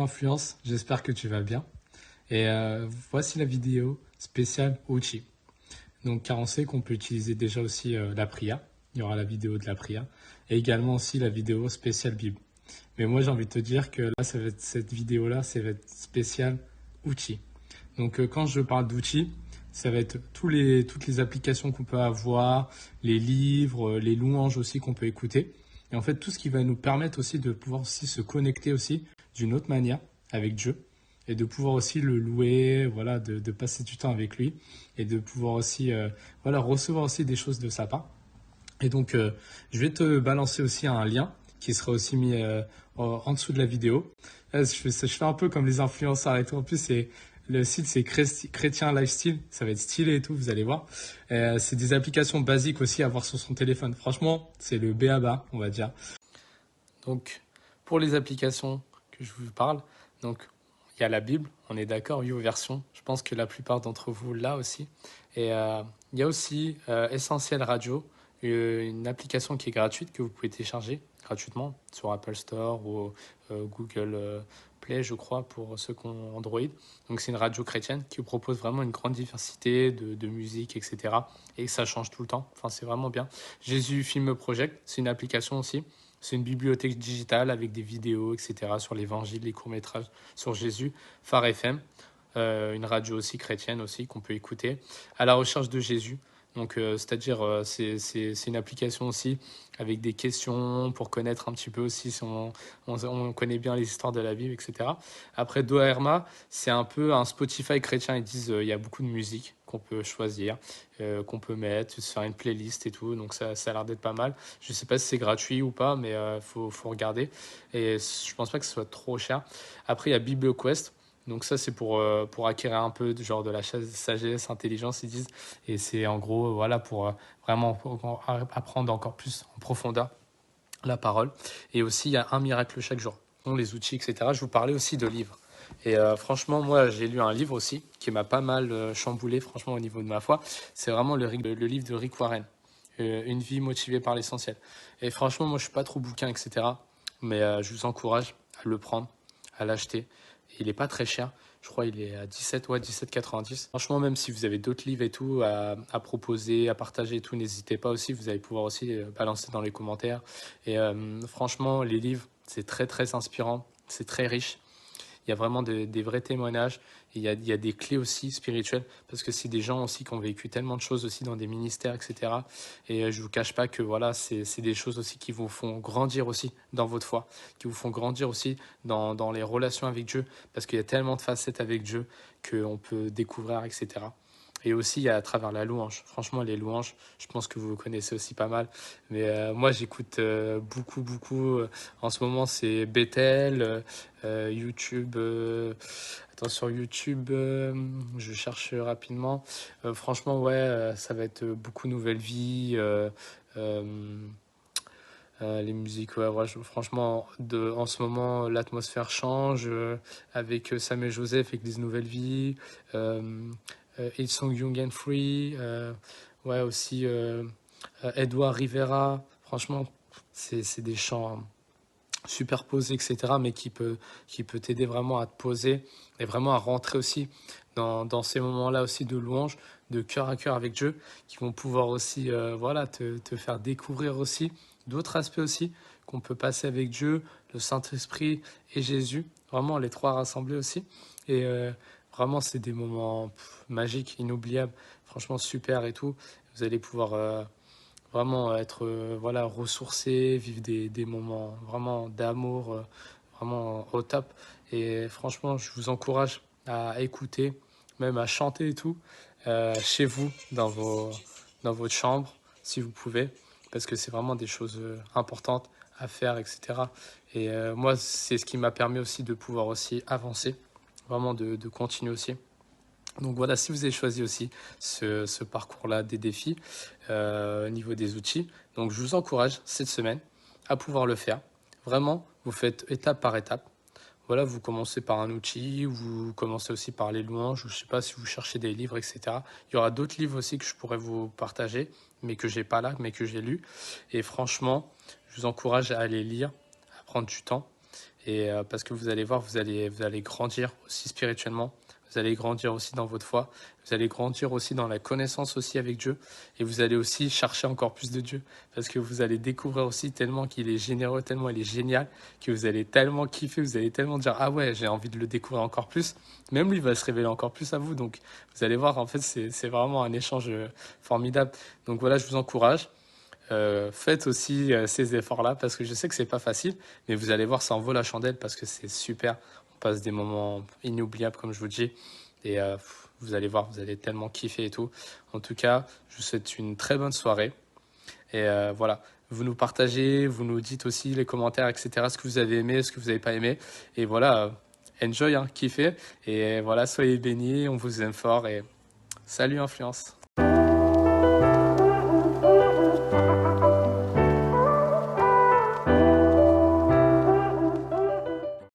Influence, j'espère que tu vas bien. Et voici la vidéo spéciale Outil. Donc, car on sait qu'on peut utiliser déjà aussi la prière. Il y aura la vidéo de la prière. Et également aussi la vidéo spéciale Bible. Mais moi, j'ai envie de te dire que là, cette vidéo-là, ça va être spécial Outil. Donc, quand je parle d'outils, ça va être toutes les applications qu'on peut avoir, les livres, les louanges aussi qu'on peut écouter. Et en fait, tout ce qui va nous permettre aussi de pouvoir aussi se connecter aussi d'une autre manière avec Dieu et de pouvoir aussi le louer, voilà, de passer du temps avec lui et de pouvoir aussi voilà, recevoir aussi des choses de sa part. Et donc, je vais te balancer aussi un lien qui sera aussi mis en dessous de la vidéo. Là, je fais un peu comme les influenceurs et tout. En plus, le site, c'est Chrétien Lifestyle. Ça va être stylé et tout, vous allez voir. C'est des applications basiques aussi à avoir sur son téléphone. Franchement, c'est le b.a.-ba, on va dire. Donc, pour les applications que je vous parle, donc il y a la Bible, on est d'accord, 8 versions. Je pense que la plupart d'entre vous l'a aussi. Et il y a aussi Essentiel Radio, une application qui est gratuite que vous pouvez télécharger gratuitement sur Apple Store ou Google Play, je crois, pour ceux qui ont Android. Donc c'est une radio chrétienne qui vous propose vraiment une grande diversité de musique, etc. Et ça change tout le temps. Enfin, c'est vraiment bien. Jésus Film Project, c'est une application aussi. C'est une bibliothèque digitale avec des vidéos, etc. sur l'évangile, les courts-métrages sur Jésus. Phare FM, une radio aussi chrétienne aussi qu'on peut écouter. À la recherche de Jésus. Donc, c'est-à-dire, c'est une application aussi avec des questions pour connaître un petit peu aussi si on connaît bien les histoires de la Bible, etc. Après, Doherma, c'est un peu un Spotify chrétien. Ils disent il y a beaucoup de musique qu'on peut choisir, qu'on peut mettre, se faire une playlist et tout. Donc, ça a l'air d'être pas mal. Je ne sais pas si c'est gratuit ou pas, mais faut regarder. Et je pense pas que ce soit trop cher. Après, il y a BibleQuest. Donc ça, c'est pour acquérir un peu genre de la sagesse, intelligence, ils disent. Et c'est en gros, voilà, pour vraiment apprendre encore plus en profondeur la parole. Et aussi, il y a un miracle chaque jour. Donc, les outils, etc. Je vous parlais aussi de livres. Et franchement, moi, j'ai lu un livre aussi qui m'a pas mal chamboulé, franchement, au niveau de ma foi. C'est vraiment le livre de Rick Warren, Une vie motivée par l'essentiel. Et franchement, moi, je suis pas trop bouquin, etc. Mais je vous encourage à le prendre, à l'acheter. Il n'est pas très cher. Je crois qu'il est à 17,90. Franchement, même si vous avez d'autres livres et tout à proposer, à partager et tout, n'hésitez pas aussi. Vous allez pouvoir aussi balancer dans les commentaires. Et franchement, les livres, c'est très, très inspirant. C'est très riche. Il y a vraiment des vrais témoignages. Et il y a des clés aussi spirituelles, parce que c'est des gens aussi qui ont vécu tellement de choses aussi dans des ministères, etc. Et je vous cache pas que voilà, c'est des choses aussi qui vous font grandir aussi dans votre foi, qui vous font grandir aussi dans les relations avec Dieu, parce qu'il y a tellement de facettes avec Dieu qu'on peut découvrir, etc. Et aussi à travers la louange. Franchement, les louanges, je pense que vous connaissez aussi pas mal. Mais moi, j'écoute beaucoup. En ce moment, c'est Bethel, YouTube. Attends, sur YouTube, je cherche rapidement. Franchement, ouais, ça va être beaucoup Nouvelle Vie. Euh, les musiques, ouais, franchement, en ce moment, l'atmosphère change avec Sam et Joseph, Église Nouvelle Vie, Hillsong Young and Free, ouais, aussi Edouard Rivera. Franchement, c'est des chants superposés, etc., mais qui peut t'aider vraiment à te poser et vraiment à rentrer aussi dans ces moments-là aussi de louange, de cœur à cœur avec Dieu, qui vont pouvoir aussi voilà, te faire découvrir aussi d'autres aspects aussi qu'on peut passer avec Dieu, le Saint-Esprit et Jésus, vraiment les trois rassemblés aussi. Et vraiment, c'est des moments magiques, inoubliables, franchement super et tout. Vous allez pouvoir vraiment être voilà, ressourcé, vivre des moments vraiment d'amour, vraiment au top. Et franchement, je vous encourage à écouter, même à chanter et tout, chez vous, dans votre chambre, si vous pouvez, parce que c'est vraiment des choses importantes à faire, etc. Et moi, c'est ce qui m'a permis aussi de pouvoir aussi avancer, vraiment de continuer aussi. Donc voilà, si vous avez choisi aussi ce parcours-là des défis au niveau des outils, donc je vous encourage cette semaine à pouvoir le faire. Vraiment, vous faites étape par étape. Voilà, vous commencez par un outil, vous commencez aussi par les louanges, je ne sais pas si vous cherchez des livres, etc. Il y aura d'autres livres aussi que je pourrais vous partager, mais que j'ai pas là, mais que j'ai lu. Et franchement, je vous encourage à aller lire, à prendre du temps Et parce que vous allez voir, vous allez grandir aussi spirituellement. Vous allez grandir aussi dans votre foi. Vous allez grandir aussi dans la connaissance aussi avec Dieu. Et vous allez aussi chercher encore plus de Dieu. Parce que vous allez découvrir aussi tellement qu'il est généreux, tellement il est génial, que vous allez tellement kiffer, vous allez tellement dire, ah ouais, j'ai envie de le découvrir encore plus. Même lui va se révéler encore plus à vous. Donc vous allez voir, en fait, c'est vraiment un échange formidable. Donc voilà, je vous encourage. Faites aussi ces efforts-là parce que je sais que c'est pas facile, mais vous allez voir, ça en vaut la chandelle parce que c'est super. On passe des moments inoubliables, comme je vous dis, et vous allez voir, vous allez tellement kiffer et tout. En tout cas, je vous souhaite une très bonne soirée. Et voilà, vous nous partagez, vous nous dites aussi les commentaires, etc. Ce que vous avez aimé, ce que vous n'avez pas aimé. Et voilà, enjoy, hein, kiffez. Et voilà, soyez bénis, on vous aime fort et salut Influence.